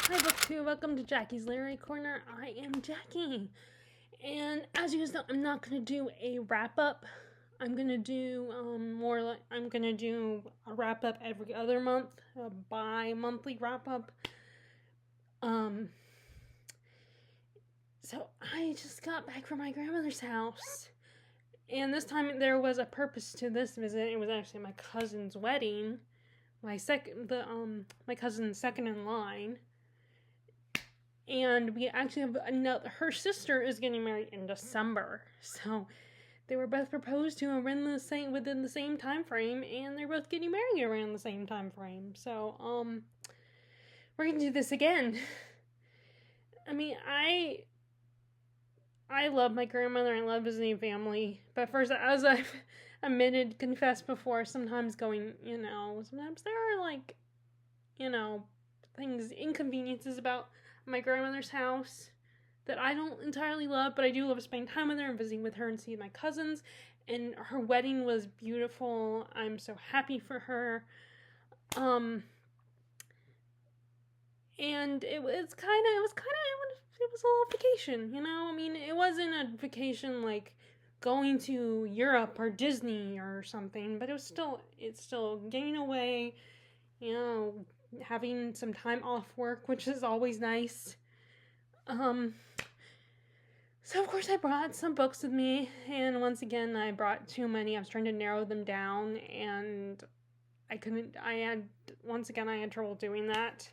Hi, Booktube. Welcome to Jackie's Literary Corner. I am Jackie. And as you guys know, I'm not going to do a wrap up. I'm going to do I'm going to do a wrap up every other month, a bi monthly wrap up. Um, so I just got back from my grandmother's house. And this time there was a purpose to this visit. It was actually my cousin's wedding. My cousin's second in line. And we actually have her sister is getting married in December. So they were both proposed to within the same time frame, and they're both getting married around the same time frame. So we're gonna do this again. I mean, I love my grandmother. I love visiting family. But first, as I've confessed before, sometimes sometimes there are inconveniences about my grandmother's house that I don't entirely love, but I do love spending time with her and visiting with her and seeing my cousins. And her wedding was beautiful. I'm so happy for her. And it was a little vacation, you know? I mean, it wasn't a vacation like going to Europe or Disney or something, but it's still getting away, having some time off work, which is always nice. So of course I brought some books with me, and once again I brought too many. I was trying to narrow them down, and I had trouble doing that.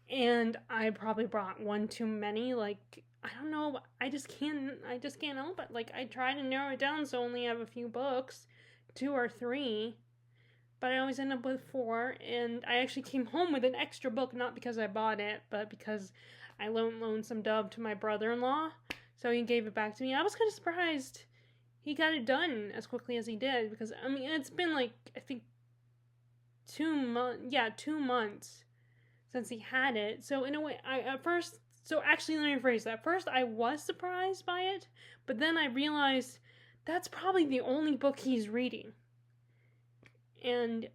And I probably brought one too many. Like, I don't know, I just can't help it. Like, I try to narrow it down so I only have a few books, 2 or 3. But I always end up with 4, and I actually came home with an extra book, not because I bought it, but because I loaned some Dove to my brother-in-law, so he gave it back to me. I was kind of surprised he got it done as quickly as he did, because, I mean, it's been I think 2 months since he had it. So in a way, let me rephrase that. First, I was surprised by it, but then I realized that's probably the only book he's reading. And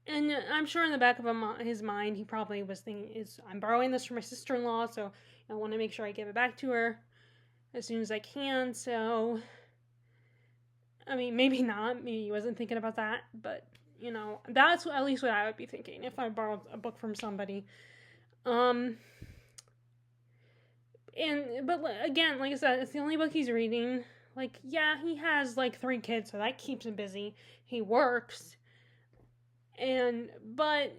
I'm sure in the back of his mind, he probably was thinking, I'm borrowing this from my sister-in-law, so I want to make sure I give it back to her as soon as I can. So, I mean, maybe not. Maybe he wasn't thinking about that, but, that's at least what I would be thinking if I borrowed a book from somebody. But again, like I said, it's the only book he's reading. Like, yeah, he has 3 kids, so that keeps him busy. He works. But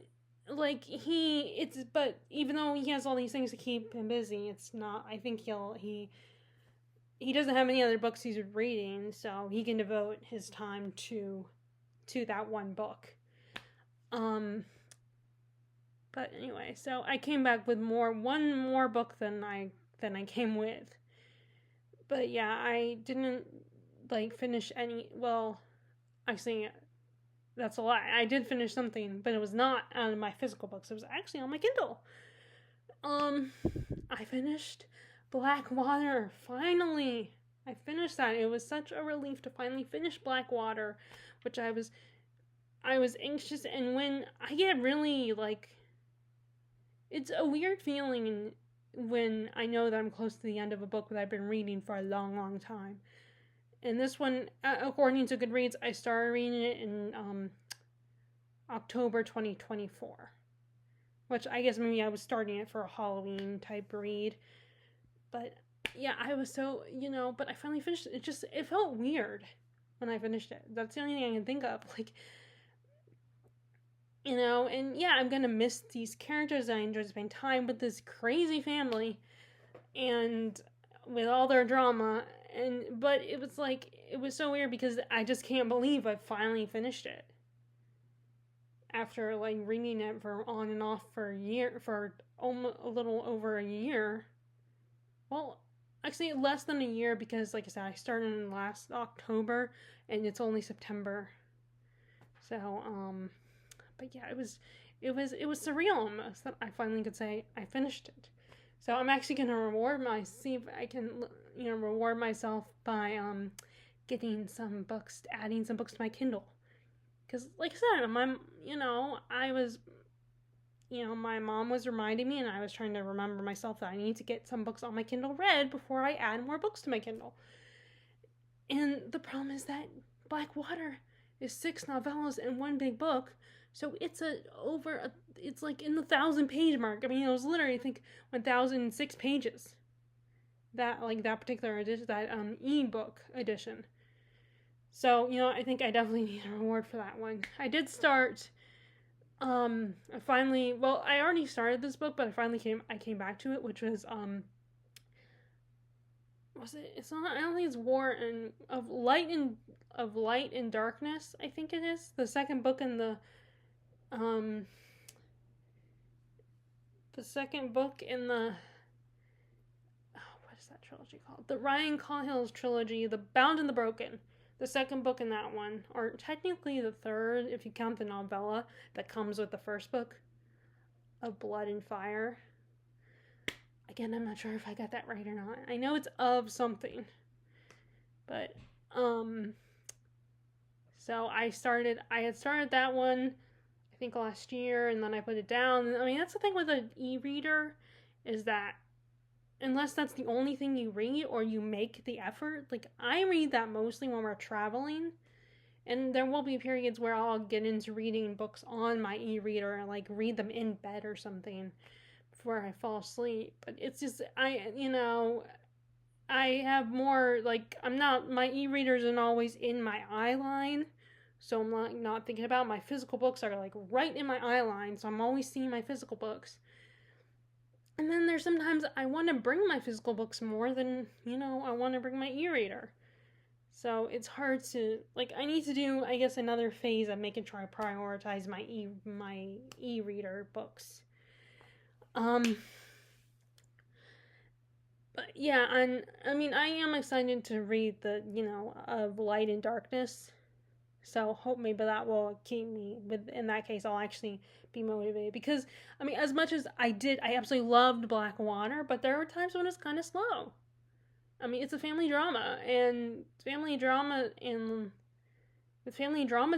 even though he has all these things to keep him busy, it's not, I think he doesn't have any other books he's reading, so he can devote his time to that one book. But anyway, so I came back with one more book than I came with. But yeah, I didn't finish any. Well, actually, that's a lie. I did finish something, but it was not on my physical books. It was actually on my Kindle. I finished Blackwater. Finally, I finished that. It was such a relief to finally finish Blackwater, which I was anxious. And when I get really it's a weird feeling when I know that I'm close to the end of a book that I've been reading for a long, long time. And this one, according to Goodreads, I started reading it in October 2024. Which I guess maybe I was starting it for a Halloween type read. But yeah, I was so, but I finally finished it. It felt weird when I finished it. That's the only thing I can think of. And yeah, I'm gonna miss these characters. I enjoyed spending time with this crazy family and with all their drama. But it was so weird because I just can't believe I finally finished it. After reading it for on and off for almost a little over a year. Well, actually less than a year because like I said, I started in last October and it's only September. So, but yeah, it was surreal almost that I finally could say I finished it. So I'm actually gonna see if I can, reward myself by adding some books to my Kindle. Because like I said, I was my mom was reminding me, and I was trying to remember myself that I need to get some books on my Kindle read before I add more books to my Kindle. And the problem is that Blackwater is 6 novellas and one big book, so it's it's like in the 1,000-page mark. I mean, it was literally, I think, 1,006 pages. That particular edition, that e-book edition. So, I think I definitely need a reward for that one. I did start. I already started this book, but I came back to it, which was it's not, I don't think it's War and of Light and Darkness, I think it is. The second book in the what is that trilogy called? The Ryan Cahill's trilogy, The Bound and the Broken. The second book in that one, or technically the third if you count the novella that comes with the first book of Blood and Fire. Again, I'm not sure if I got that right or not. I know it's of something. But, so I had started that one, I think last year, and then I put it down. I mean, that's the thing with an e-reader, is that unless that's the only thing you read or you make the effort, like I read that mostly when we're traveling, and there will be periods where I'll get into reading books on my e-reader and like read them in bed or something before I fall asleep. But it's just I have more like my e-reader isn't always in my eye line, so I'm not thinking about my physical books are like right in my eye line, so I'm always seeing my physical books. And then there's sometimes I want to bring my physical books more than, I want to bring my e-reader. So it's hard to, I need to do, I guess, another phase of making sure I prioritize my e-reader books. But yeah, I am excited to read the, of Light and Darkness. So hope maybe that will keep me in that case, I'll actually be motivated, because as much as I absolutely loved Blackwater, but there were times when it's kind of slow. It's a family drama, and with family dramas,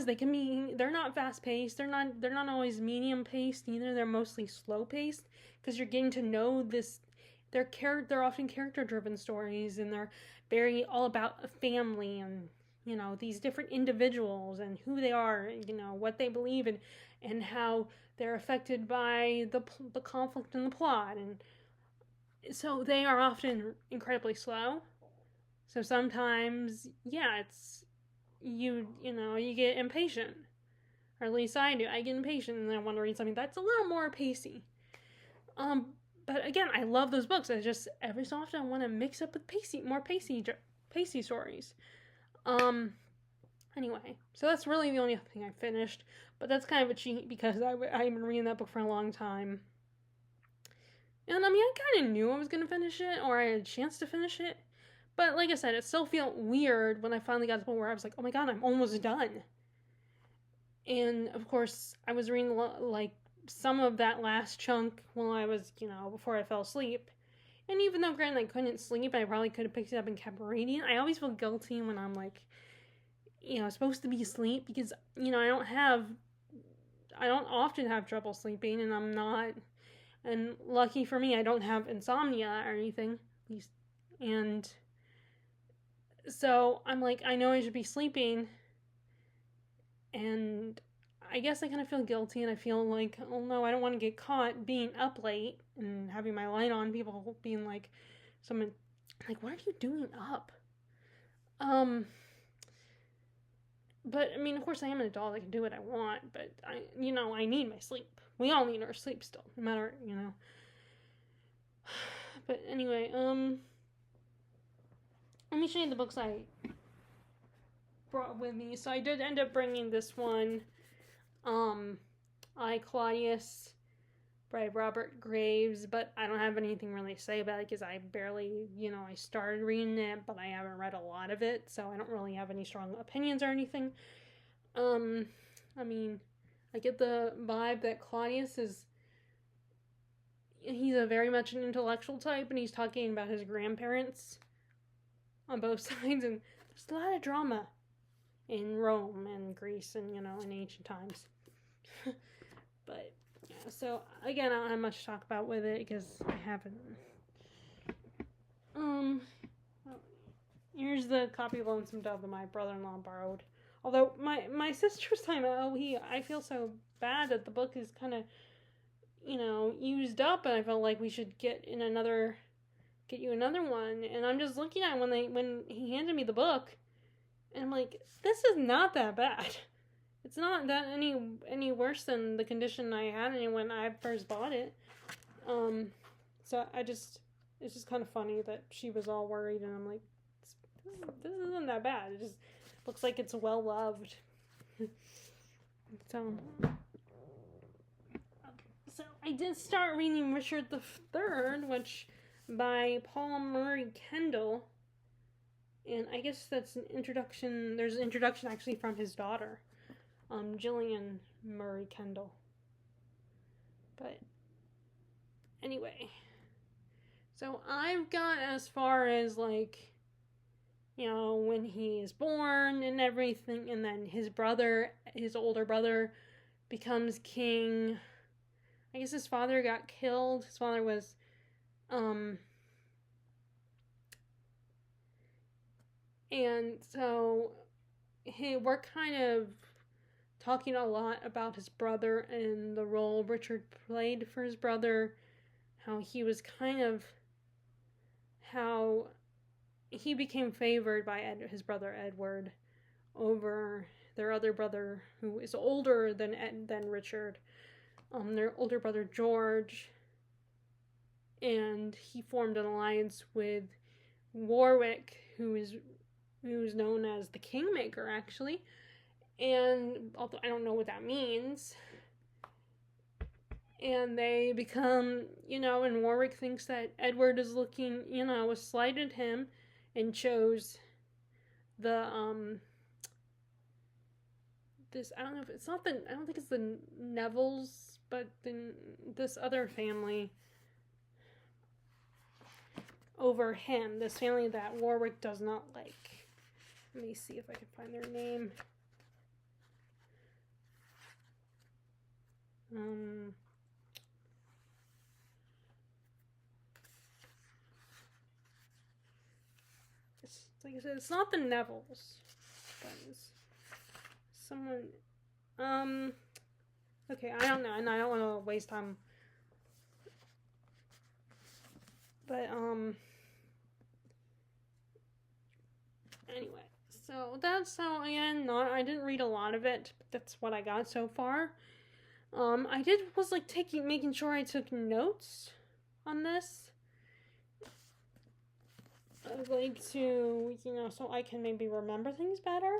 they're not fast paced, they're not always medium paced either, they're mostly slow paced, because you're getting to know they're often character driven stories, and they're very all about a family, and these different individuals and who they are, what they believe in, and how they're affected by the conflict in the plot. And so they are often incredibly slow. So sometimes, yeah, it's, you get impatient. Or at least I do. I get impatient and I want to read something that's a little more pacey. But again, I love those books. I just, every so often I want to mix up with more pacey stories. Anyway, so that's really the only thing I finished, but that's kind of a cheat because I've been reading that book for a long time. And I kind of knew I was going to finish it, or I had a chance to finish it, but like I said, it still felt weird when I finally got to the point where I was like, oh my god, I'm almost done. And of course, I was reading some of that last chunk while I was, before I fell asleep. And even though, granted, I couldn't sleep, I probably could have picked it up and kept reading. I always feel guilty when I'm supposed to be asleep, because, I don't often have trouble sleeping, and and lucky for me, I don't have insomnia or anything, at least. And so I'm I know I should be sleeping, and I guess I kind of feel guilty, and I feel like, oh no, I don't want to get caught being up late and having my light on, people being someone, what are you doing up? But, of course I am an adult, I can do what I want, but I need my sleep. We all need our sleep still, no matter, But anyway, let me show you the books I brought with me. So I did end up bringing this one, I, Claudius, by Robert Graves, but I don't have anything really to say about it because I barely, I started reading it, but I haven't read a lot of it, so I don't really have any strong opinions or anything. I get the vibe that Claudius he's a very much an intellectual type, and he's talking about his grandparents on both sides, and there's a lot of drama in Rome and Greece and, in ancient times. But Yeah, so again, I don't have much to talk about with it because I haven't. Here's the copy of Lonesome Dove that my brother-in-law borrowed. Although my sister was talking about, I feel so bad that the book is kind of, used up, and I felt like we should get you another one. And I'm just looking at it when he handed me the book, and I'm like, this is not that bad. It's not that any worse than the condition I had in it when I first bought it. So it's just kind of funny that she was all worried, and I'm like, this isn't that bad. It just looks like it's well loved. So I did start reading Richard III, which by Paul Murray Kendall, and I guess that's an introduction. There's an introduction actually from his daughter, Gillian Murray Kendall. But anyway, so I've got as far as like, when he is born and everything, and then his older brother, becomes king. I guess his father got killed. His father was, and so we're kind of talking a lot about his brother and the role Richard played for his brother, how he was how he became favored by his brother Edward over their other brother who is older than Richard, their older brother George, and he formed an alliance with Warwick, who is known as the Kingmaker actually, and although I don't know what that means. And they become, and Warwick thinks that Edward is looking, slighted him and chose the, I don't think it's the Nevilles, but this other family over him, this family that Warwick does not like. Let me see if I can find their name. Like I said, it's not the Nevilles, but it's someone. Okay, I don't know, and I don't want to waste time. But anyway, so again, I didn't read a lot of it, but that's what I got so far. I was like making sure I took notes on this. I would like to, so I can maybe remember things better.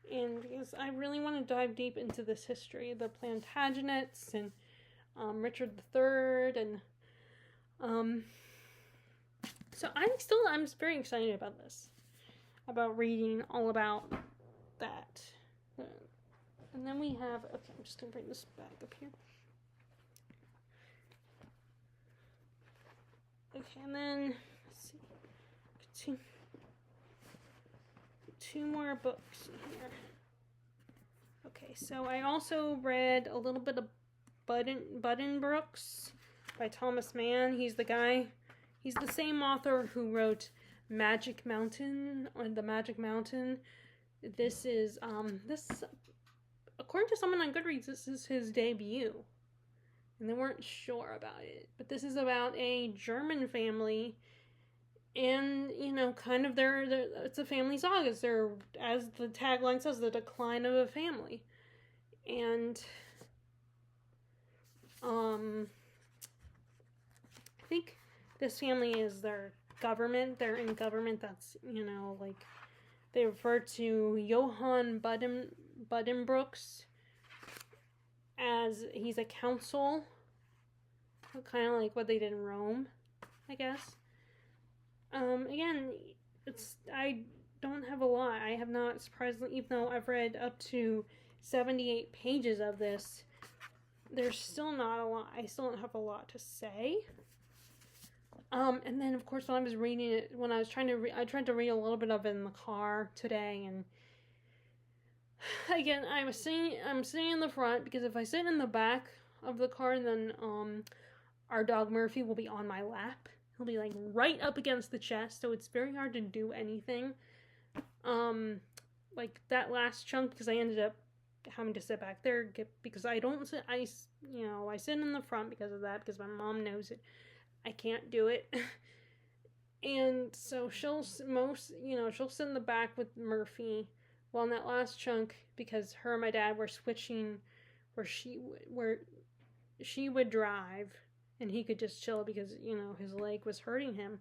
And because I really want to dive deep into this history, the Plantagenets and Richard III, and so I'm very excited about this, about reading all about that. And then we have, okay, I'm just gonna bring this back up here. Okay, and then let's see, two more books in here. Okay, so I also read a little bit of Buddenbrooks by Thomas Mann. He's the same author who wrote Magic Mountain, or The Magic Mountain. This is, according to someone on Goodreads, this is his debut. And they weren't sure about it. But this is about a German family, and, kind of it's a family saga. It's as the tagline says, the decline of a family. And, I think this family is their government. They're in government that's, they refer to Johann Buddenbrooks as he's a council, kind of like what they did in Rome, I guess. Again, I don't have a lot. I have not, surprisingly, even though I've read up to 78 pages of this, there's still not a lot. I still don't have a lot to say. And then, of course, when I was reading it, I tried to read a little bit of it in the car today, and again, I'm sitting in the front because if I sit in the back of the car, then our dog Murphy will be on my lap. He'll be like right up against the chest, so it's very hard to do anything. Like that last chunk, because I ended up having to sit back there because I don't sit. I sit in the front because of that, because my mom knows it. I can't do it. And so she'll sit in the back with Murphy. Well, in that last chunk, because her and my dad were switching, where she would drive, and he could just chill because his leg was hurting him.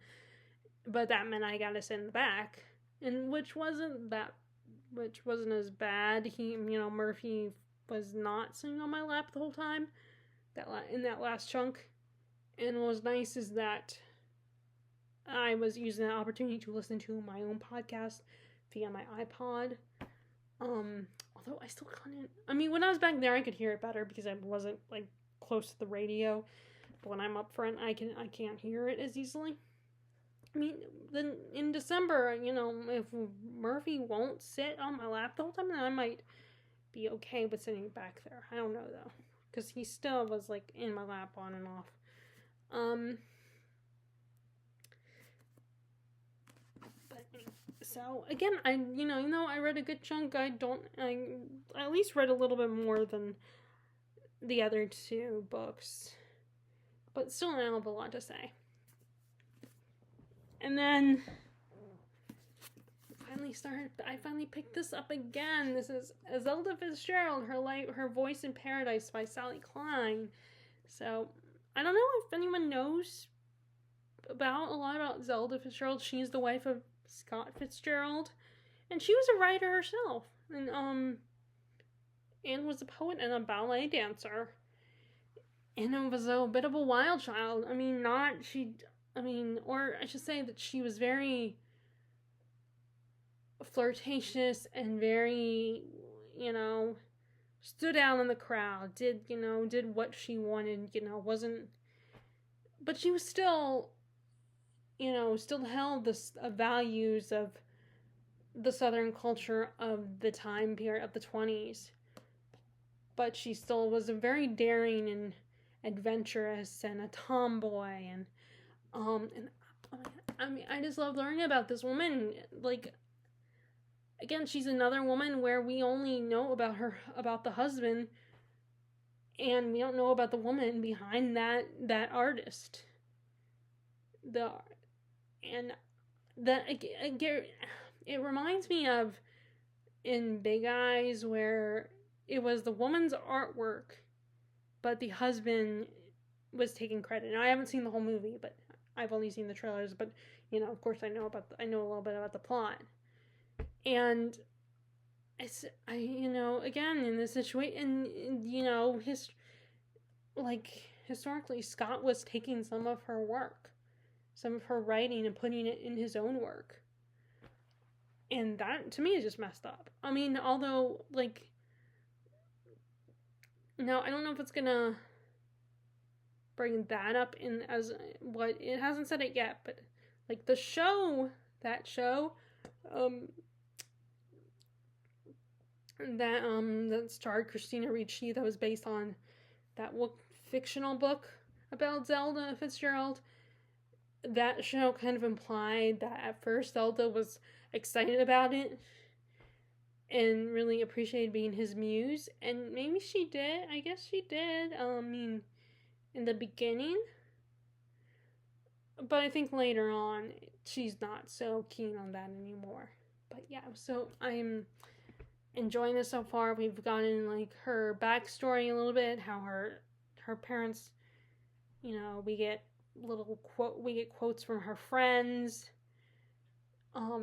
But that meant I got to sit in the back, and which wasn't as bad. Murphy was not sitting on my lap the whole time, in that last chunk. And what was nice is that I was using that opportunity to listen to my own podcast via my iPod. Although I still couldn't. I mean, when I was back there, I could hear it better because I wasn't like close to the radio. But when I'm up front, I can't hear it as easily. I mean, then in December, if Murphy won't sit on my lap the whole time, then I might be okay with sitting back there. I don't know though, because he still was like in my lap on and off. So again, I read a good chunk. I at least read a little bit more than the other two books, but still I have a lot to say. And then I finally picked this up again. This is Zelda Fitzgerald, Her Voice in Paradise by Sally Klein. So I don't know if anyone knows a lot about Zelda Fitzgerald. She's the wife of Scott Fitzgerald, and she was a writer herself, and was a poet and a ballet dancer, and it was a bit of a wild child. Or I should say that she was very flirtatious and very, stood out in the crowd, did what she wanted, wasn't, but she was still, still held the values of the Southern culture of the time period of the 20s. But she still was a very daring and adventurous and a tomboy, and I just love learning about this woman. Like, again, she's another woman where we only know about the husband, and we don't know about the woman behind that artist. It reminds me of in Big Eyes, where it was the woman's artwork, but the husband was taking credit. Now, I haven't seen the whole movie, but I've only seen the trailers. But of course, I know a little bit about the plot. And again, in this situation, historically, Scott was taking some of her work, some of her writing, and putting it in his own work. And that, to me, is just messed up. I mean, although, now, I don't know if it's gonna bring that up in as what, it hasn't said it yet, but, that show, that starred Christina Ricci, that was based on that fictional book about Zelda Fitzgerald. That show kind of implied that at first Zelda was excited about it and really appreciated being his muse, and maybe she did. I guess she did. In the beginning, but I think later on she's not so keen on that anymore. But yeah, so I'm enjoying this so far. We've gotten her backstory a little bit, how her parents, we get quotes from her friends, how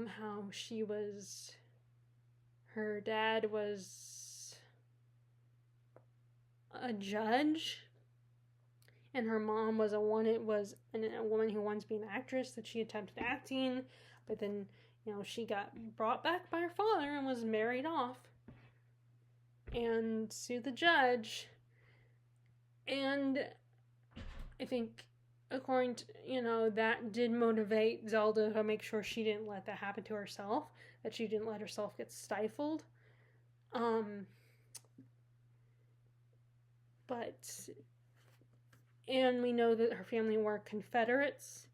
her dad was a judge, and her mom was a woman who wanted to be an actress, that she attempted acting, but then she got brought back by her father and was married off and sued the judge. And I think, according to, that did motivate Zelda to make sure she didn't let that happen to herself, that she didn't let herself get stifled. Um, but, and we know that her family were Confederates,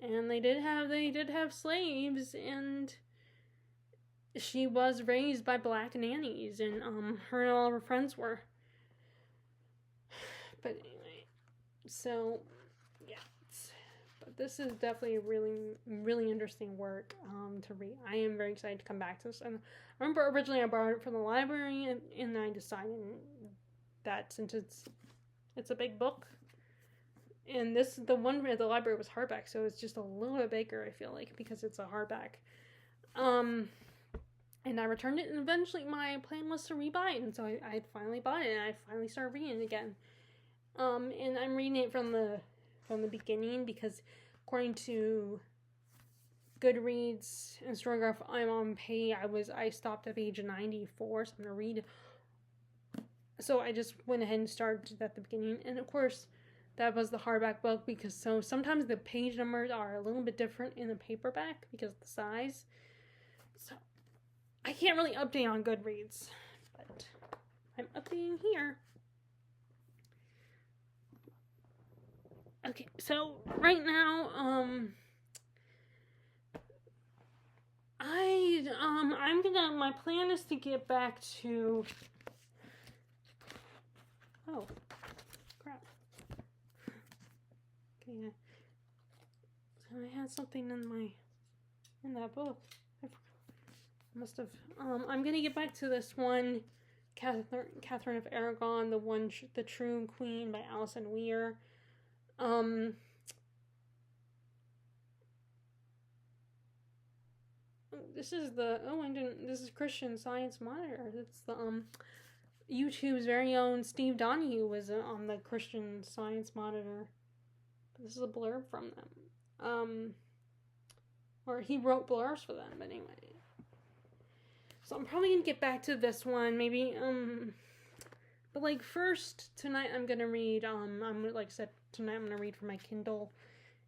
and they did have slaves, and she was raised by black nannies, and her and all of her friends were. But anyway, so yeah, but this is definitely a really, really interesting work to read. I am very excited to come back to this. And I remember originally I borrowed it from the library, and I decided that since it's a big book, and the one at the library was hardback, so it's just a little bit bigger, I feel like, because it's a hardback. And I returned it, and eventually my plan was to rebuy it, and so I finally bought it, and I finally started reading it again. And I'm reading it from the beginning, because according to Goodreads and Storygraph, I'm on page, I stopped at page 94, so I'm gonna read. So I just went ahead and started at the beginning, and of course, that was the hardback book, because so sometimes the page numbers are a little bit different in the paperback because of the size. So I can't really update on Goodreads, but I'm updating here. Okay, so right now, my plan is to get back to, oh, crap. Okay, so I had something in that book. I must have, I'm gonna get back to this one, Catherine of Aragon, the True Queen by Alison Weir. This is Christian Science Monitor. It's the YouTube's very own Steve Donahue was on the Christian Science Monitor. This is a blurb from them. Or he wrote blurbs for them, but anyway. So I'm probably gonna get back to this one, maybe, but like first tonight I'm gonna read, like I said, tonight I'm gonna read from my Kindle,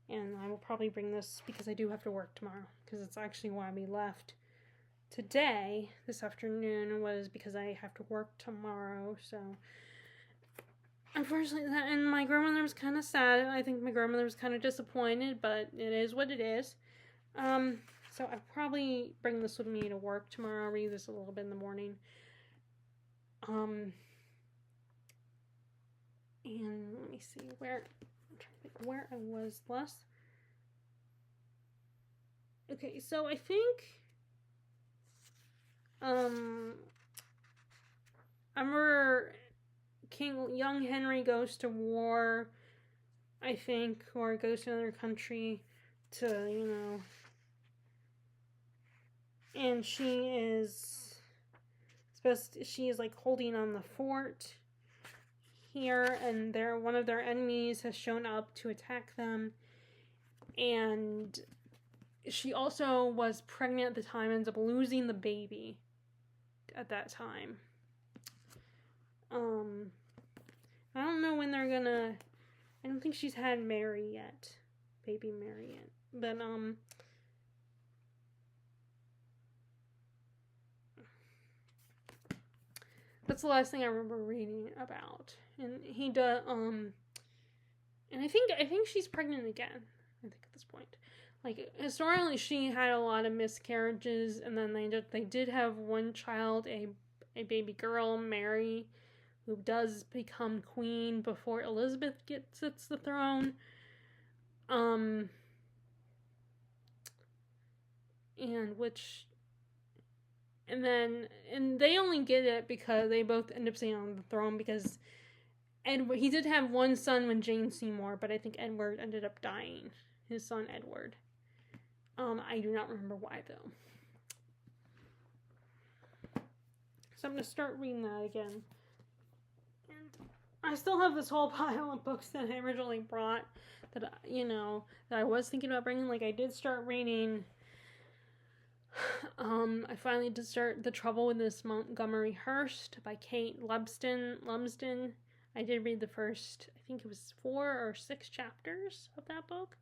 and I will probably bring this because I do have to work tomorrow, because it's actually why we left today, this afternoon, was because I have to work tomorrow, so unfortunately, and my grandmother was kind of sad. I think my grandmother was kind of disappointed, but it is what it is. So I'll probably bring this with me to work tomorrow. I'll read this a little bit in the morning. And let me see where I was last. Okay, so I think I remember young Henry goes to war, I think, or goes to another country to, and she is like holding on the fort here, and one of their enemies has shown up to attack them, and she also was pregnant at the time, ends up losing the baby at that time. I don't know when they're gonna, I don't think she's had Mary yet, baby Mary yet, but that's the last thing I remember reading about. And he does, and I think she's pregnant again, I think at this point. Like, historically, she had a lot of miscarriages, and then they did have one child, a baby girl, Mary, who does become queen before Elizabeth sits the throne. And they only get it because they both end up sitting on the throne, because Edward, he did have one son when Jane Seymour, but I think Edward ended up dying. His son Edward. I do not remember why though. So I'm gonna start reading that again. And I still have this whole pile of books that I originally brought that that I was thinking about bringing. Like, I did start reading. I finally did start The Trouble with Miss Montgomery Hearst by Kate Lumsden. I did read the first, I think it was 4 or 6 chapters of that book.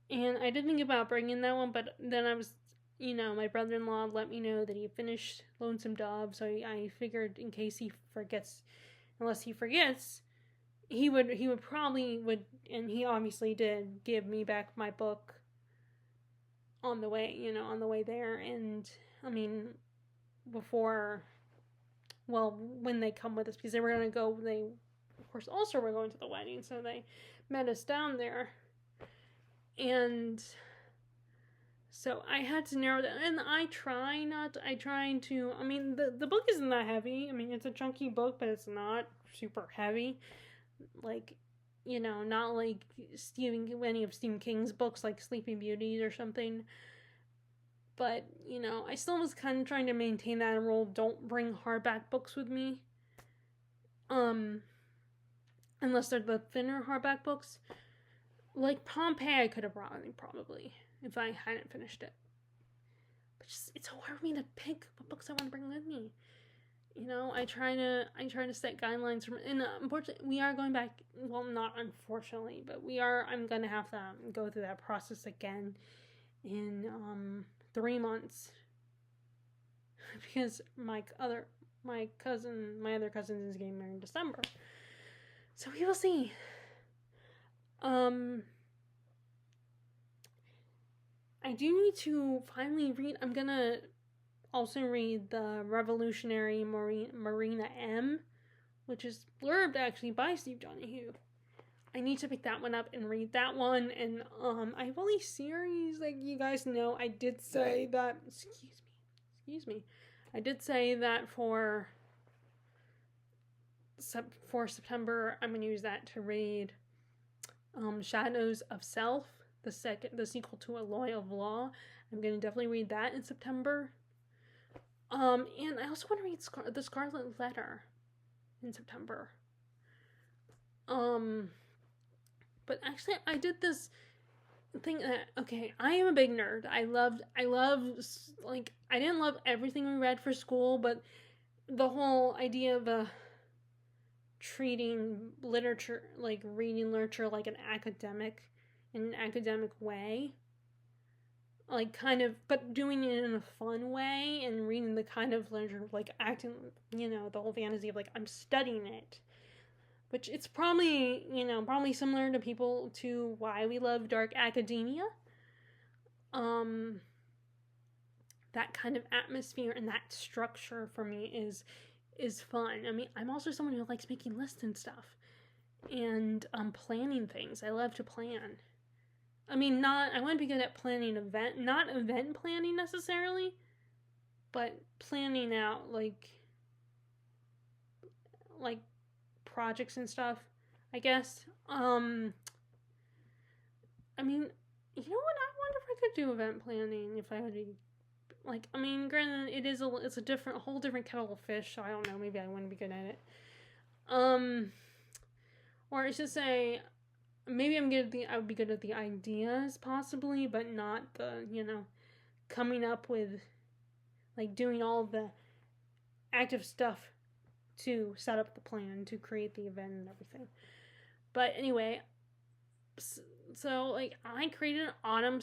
And I did think about bringing that one, but then my brother-in-law let me know that he finished Lonesome Dove, so I figured in case he forgets, unless he forgets, he would probably would, and he obviously did, give me back my book on the way there. And I mean, before, well, when they come with us, because they were gonna go, they of course also were going to the wedding, so they met us down there. And so I had to narrow down, and I try to, I mean, the book isn't that heavy. I mean, it's a chunky book, but it's not super heavy. Like, not like any of Stephen King's books, like Sleeping Beauty or something. But, I still was kind of trying to maintain that rule. Don't bring hardback books with me. Unless they're the thinner hardback books. Like Pompeii, I could have brought me probably if I hadn't finished it. But it's so hard for me to pick what books I want to bring with me. I try to set guidelines from, and unfortunately we are going back. Well, not unfortunately, but I'm gonna have to go through that process again in 3 months because my other cousin is getting married in December, so we will see. I do need to finally read. I'm gonna also read The Revolutionary Marina M, which is blurbed actually by Steve Donahue. I need to pick that one up and read that one. And I have all these series, like you guys know. I did say that. Excuse me. I did say that for September, I'm gonna use that to read Shadows of Self, the sequel to Alloy of Law. I'm gonna definitely read that in September. And I also want to read The Scarlet Letter in September. But actually, I did this thing that, okay, I am a big nerd. I love, like, I didn't love everything we read for school, but the whole idea of treating literature, like reading literature like in an academic way, like kind of, but doing it in a fun way, and reading the kind of literature, like acting, the whole fantasy of like I'm studying it, which it's probably similar to why we love dark academia. That kind of atmosphere and that structure for me is fun. I mean, I'm also someone who likes making lists and stuff, and planning things. I love to plan. I mean, I want to be good at planning not event planning necessarily, but planning out like projects and stuff, I guess. I mean, you know what? I wonder if I could do event planning if I would be, like, I mean, granted, it's a whole different kettle of fish, so I don't know, maybe I wouldn't be good at it. Or I should say, maybe I would be good at the ideas, possibly, but not the, coming up with, like, doing all the active stuff to set up the plan, to create the event and everything. But anyway, so, like, I created an autumn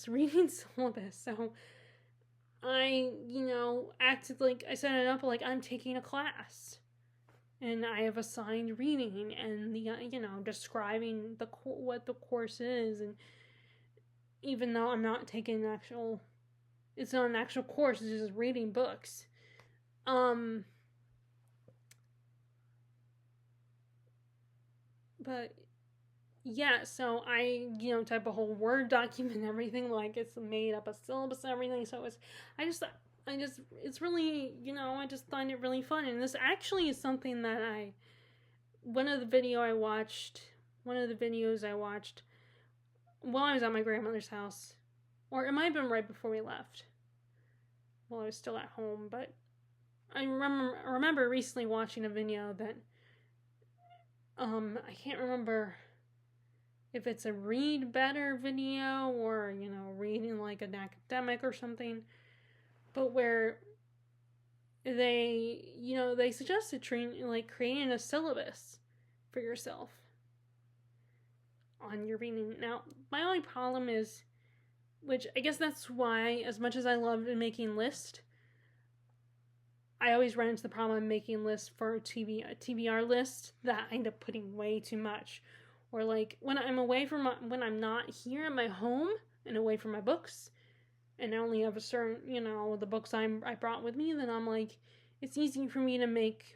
reading syllabus, so I, acted like, I set it up like I'm taking a class. And I have assigned reading and describing what the course is. And even though I'm not taking it's not an actual course, it's just reading books. But yeah, so I, type a whole Word document and everything, like it's made up a syllabus and everything. So it's really, I just find it really fun. And this actually is something that one of the videos I watched while I was at my grandmother's house, or it might have been right before we left, while I was still at home, but I remember recently watching a video that, I can't remember if it's a read better video or, reading like an academic or something, but where they suggested creating a syllabus for yourself on your reading. Now, my only problem is which I guess that's why, as much as I love making lists, I always run into the problem of making lists for a TBR list that I end up putting way too much. Or like when I'm away from when I'm not here at my home and away from my books, and I only have a certain, the books I brought with me, then I'm like, it's easy for me to make.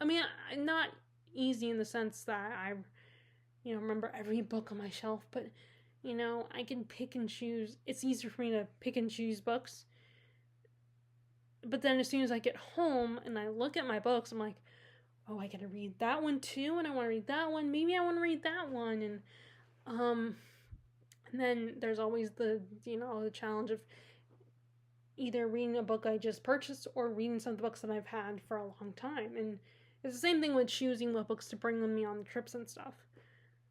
I mean, not easy in the sense that I, remember every book on my shelf, but I can pick and choose. It's easier for me to pick and choose books. But then as soon as I get home and I look at my books, I'm like, oh, I gotta read that one too, and I want to read that one. Maybe I want to read that one, and then there's always the the challenge of either reading a book I just purchased or reading some of the books that I've had for a long time. And it's the same thing with choosing what books to bring with me on the trips and stuff.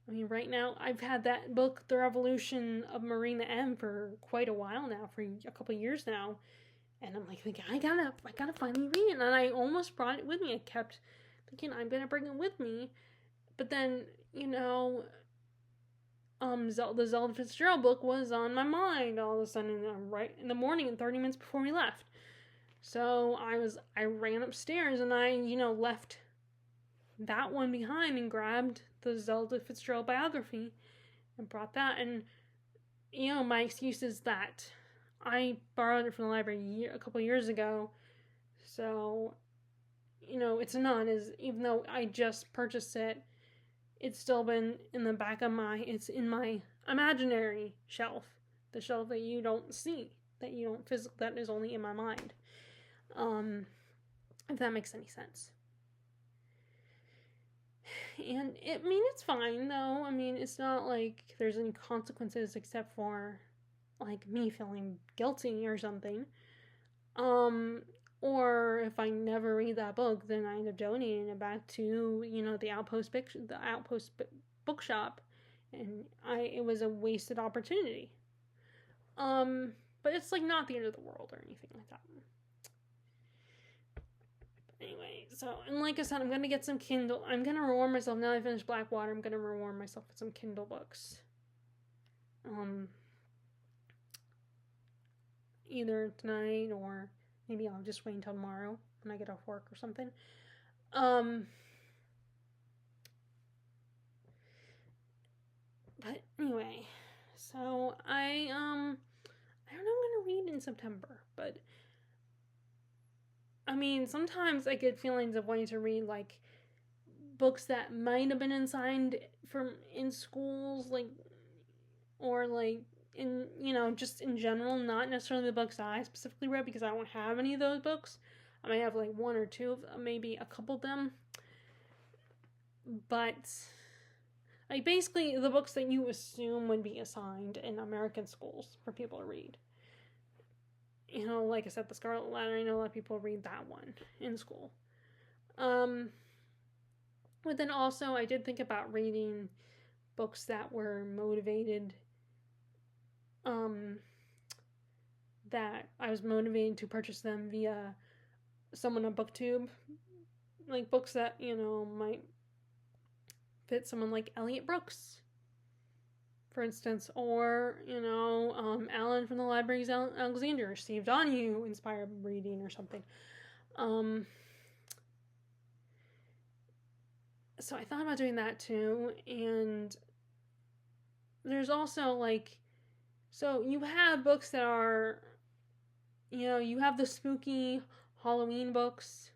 I mean, right now I've had that book, The Revolution of Marina M, for quite a while now, for a couple years now. And I'm like, I gotta finally read it. And I almost brought it with me. I kept thinking I'm gonna bring it with me. But then, the Zelda Fitzgerald book was on my mind all of a sudden, right in the morning, and 30 minutes before we left. So I ran upstairs and I, left that one behind and grabbed the Zelda Fitzgerald biography and brought that. And, my excuse is that I borrowed it from the library a couple years ago. So, it's not as, even though I just purchased it, it's still been in the back of it's in my imaginary shelf, the shelf that you don't see, that you don't physically, that is only in my mind. If that makes any sense. And it's fine though. I mean, it's not like there's any consequences except for like me feeling guilty or something. Or if I never read that book, then I end up donating it back to, the Outpost bookshop, and it was a wasted opportunity. But it's like not the end of the world or anything like that. Anyway, so, and like I said, I'm gonna get some Kindle. I'm gonna reward myself now that I finished Blackwater. I'm gonna reward myself with some Kindle books. Either tonight or maybe I'll just wait until tomorrow when I get off work or something. But anyway, so I don't know what I'm gonna read in September, but I mean, sometimes I get feelings of wanting to read like books that might have been assigned in schools, like, or like in just in general, not necessarily the books I specifically read, because I don't have any of those books. I might have like one or two, maybe a couple of them, but like basically the books that you assume would be assigned in American schools for people to read. Like I said, The Scarlet Letter, I know a lot of people read that one in school. But then also I did think about reading books that were motivated, that I was motivated to purchase them via someone on BookTube. Like books that, might fit someone like Elliot Brooks, for instance, or, Alan from the Libraries Alexander, Steve Donahue inspired reading or something. So I thought about doing that too, and there's also like, so you have books that are, you have the spooky Halloween books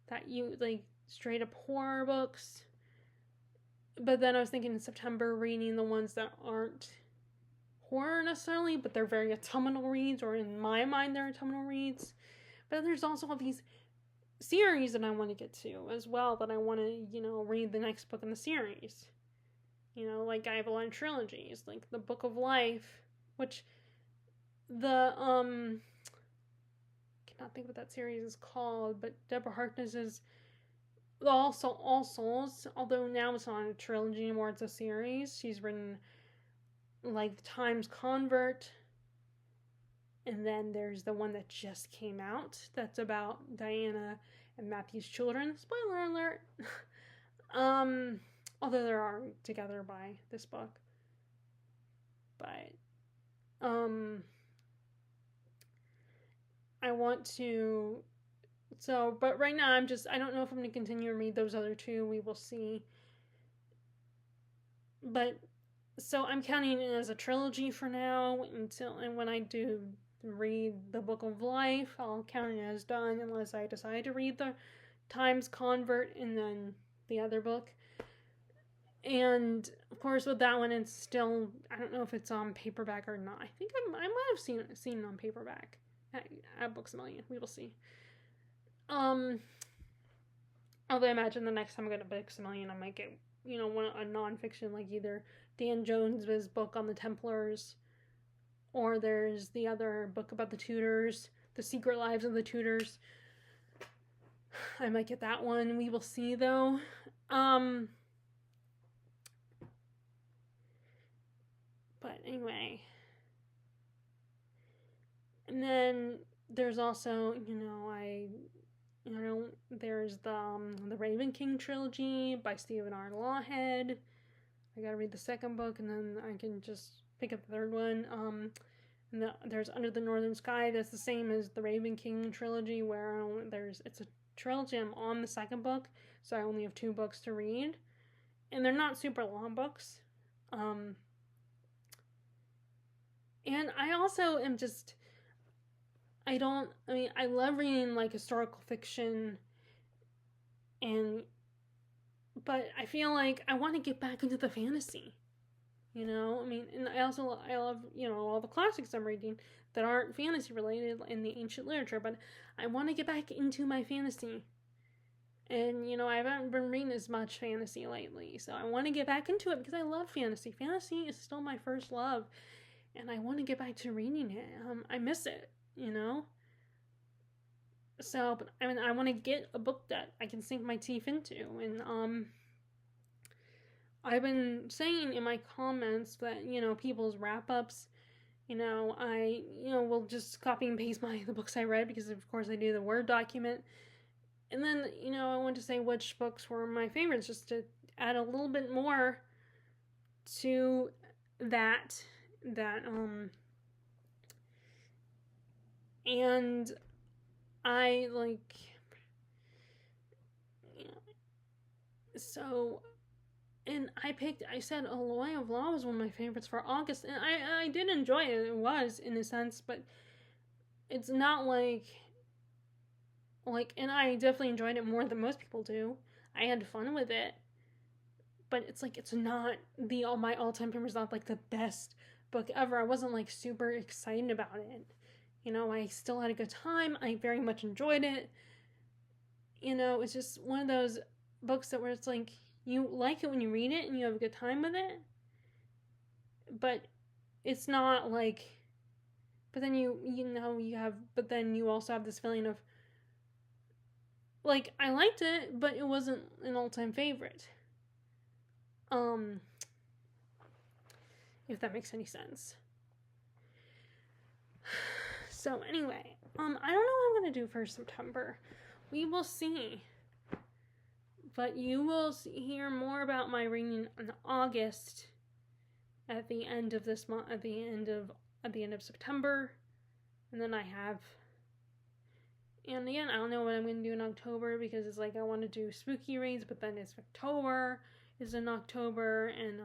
that you like, straight up horror books. But then I was thinking in September reading the ones that aren't horror necessarily, but they're very autumnal reads, or in my mind they're autumnal reads. But then there's also all these series that I want to get to as well, that I want to, read the next book in the series. Like I have a lot of trilogies, like the Book of Life, which cannot think what that series is called, but Deborah Harkness's also All Souls, although now it's not a trilogy anymore, it's a series. She's written like The Times Convert, and then there's the one that just came out that's about Diana and Matthew's children. Spoiler alert. Although they are together by this book. But I want to, but right now I don't know if I'm going to continue to read those other two. We will see. But, so I'm counting it as a trilogy for now and when I do read the Book of Life, I'll count it as done unless I decide to read the Times Convert and then the other book. And of course, with that one, it's still, I don't know if it's on paperback or not. I think I might have seen it on paperback at Books A Million. We will see. Although I imagine the next time I go to Books A Million, I might get, a nonfiction, like either Dan Jones's book on the Templars, or there's the other book about the Tudors, The Secret Lives of the Tudors. I might get that one. We will see, though. But anyway. And then there's also, there's the Raven King trilogy by Stephen R. Lawhead. I gotta read the second book and then I can just pick up the third one. And there's Under the Northern Sky. That's the same as the Raven King trilogy, where it's a trilogy. I'm on the second book, so I only have 2 books to read, and they're not super long books. And I also am just, I love reading like historical fiction, but I feel like I want to get back into the fantasy, and I love, all the classics I'm reading that aren't fantasy related in the ancient literature, but I want to get back into my fantasy. And, I haven't been reading as much fantasy lately, so I want to get back into it because I love fantasy. Fantasy is still my first love, and I want to get back to reading it. I miss it, So, but I want to get a book that I can sink my teeth into, and I've been saying in my comments that, people's wrap-ups, I, will just copy and paste the books I read, because of course I do the Word document. And then, I want to say which books were my favorites, just to add a little bit more to that, and I, so, and I said Alloy of Law was one of my favorites for August, and I did enjoy it. It was, in a sense, but it's not and I definitely enjoyed it more than most people do. I had fun with it, but it's not my all-time favorite. It's not the best book ever. I wasn't super excited about it. I still had a good time. I very much enjoyed it. It's just one of those books where it's you like it when you read it and you have a good time with it, but it's not but then but then you also have this feeling of I liked it, but it wasn't an all-time favorite. If that makes any sense. So anyway, I don't know what I'm going to do for September. We will see. But you will hear more about my reading in August at the end of this month, at the end of September. And then and again, I don't know what I'm going to do in October, because it's I want to do spooky reads, but then it's October is in October, and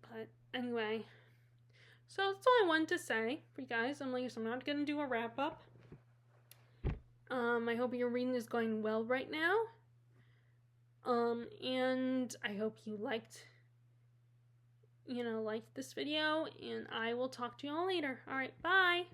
but anyway, so that's all I wanted to say for you guys. I'm not going to do a wrap up. I hope your reading is going well right now. And I hope you liked this video, and I will talk to you all later. All right, bye.